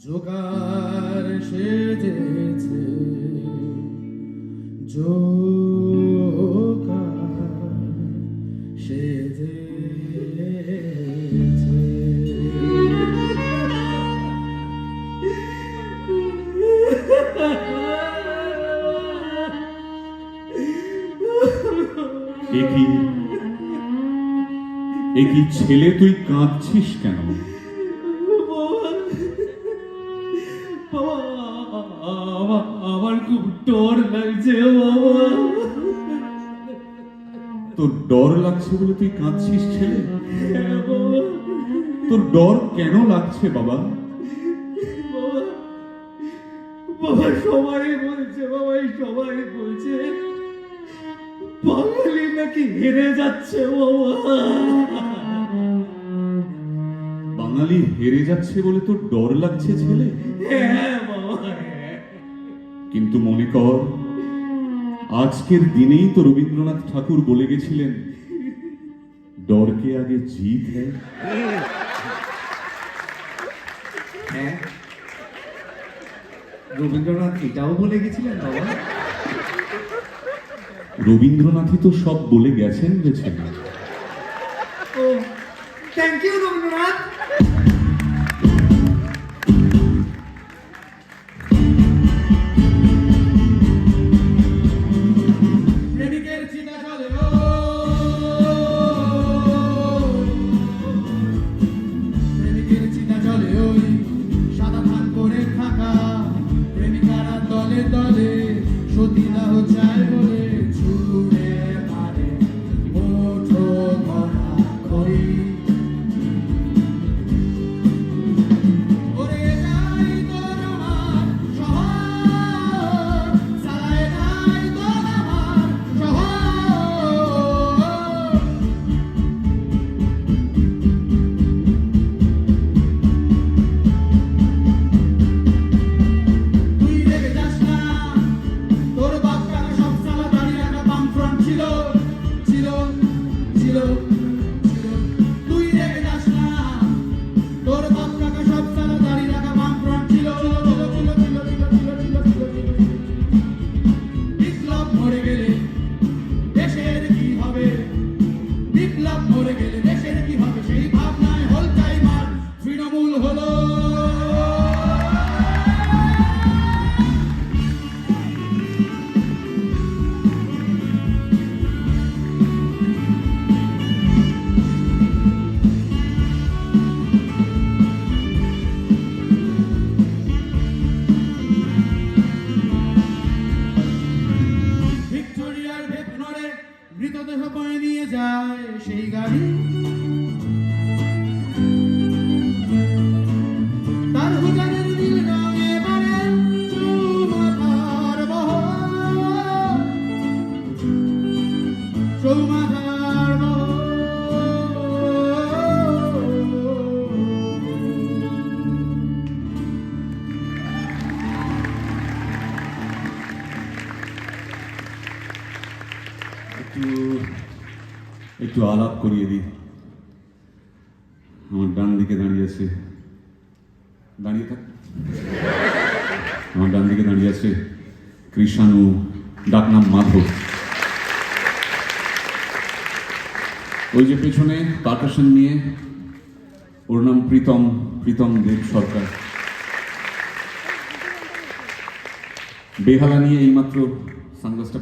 জোগাড় সেজেছে জোগাড় সেজেছে একই ছেলে, তুই কাঁদছিস কেন? আমার খুব ডর লাগছে বাবা। তোর ডর লাগছে বলে তুই কাঁদছিস ছেলে? হ্যাঁ বাবা। তোর ডর কেন লাগছে বাবা? বাবা সবাই বলছে, সবাই বলছে বাঙালি নাকি হেরে যাচ্ছে বাবা। বাঙালি হেরে যাচ্ছে বলে তোর ডর লাগছে ছেলে? হ্যাঁ বাবা, হ্যাঁ। কিন্তু মনে কর, আজকের দিনেই তো রবীন্দ্রনাথ ঠাকুর বলে গেছিলেন, ডরকে আগে জিত হ্যায়। হ্যাঁ, রবীন্দ্রনাথ এটাও বলে গেছিলেন বাবা। রবীন্দ্রনাথই তো সব বলে গেছেন রে ছেলে। ও, থ্যাংক ইউ রবীন্দ্রনাথ। প্রেমিকের চিতা চলে ও, প্রেমিকের চিতা চলে ওই সাদা ধান করে থাকা প্রেমিকারা দলে দলে সতীদাহ চায় বলে ছুড়ে মারে মুঠো ভরা খই। ওরে এটাই তোর আমার শহর, সারা এটাই তোর আমার শহর। তুই রেগে যাস না, তোর বাপ কাকা সব সালা দাঁড়িয়ে রাখা বামফ্রন্ট ছিল ছিল ছিল ছিল। তুই রেগে যাস না, তোর বাপ কাকা সব সালা দাঁড়িয়ে রাখা বামফ্রন্ট ছিল ছিল ছিল ছিল ছিল ছিল ছিল ছিল ছিল ছিল। বিপ্লব মরে গেলে দেশের কি হবে, বিপ্লব মরে গেলে দেশের কি হবে, সেই ভাবনায় হলটাই মার তৃণমূল হলো। ভিক্টোরিয়ার ভেতরে মৃতদেহ বয়ে নিয়ে যায় সেই গাড়ি, তার হুজানের নীল রঙে বাড়ে চৌমাথার বহর, চৌমাথার বহর। একটু আলাপ করিয়ে দিই। আমার ডান দিকে দাঁড়িয়ে আছে, দাঁড়িয়ে থাক। আমার ডান দিকে দাঁড়িয়ে আছে কৃষাণু, ডাকনাম মাধব। ওই যে পেছনে পারকাশন নিয়ে, ওর নাম প্রীতম দেব সরকার। বেহালা নিয়ে এইমাত্র সানগ্লাসটা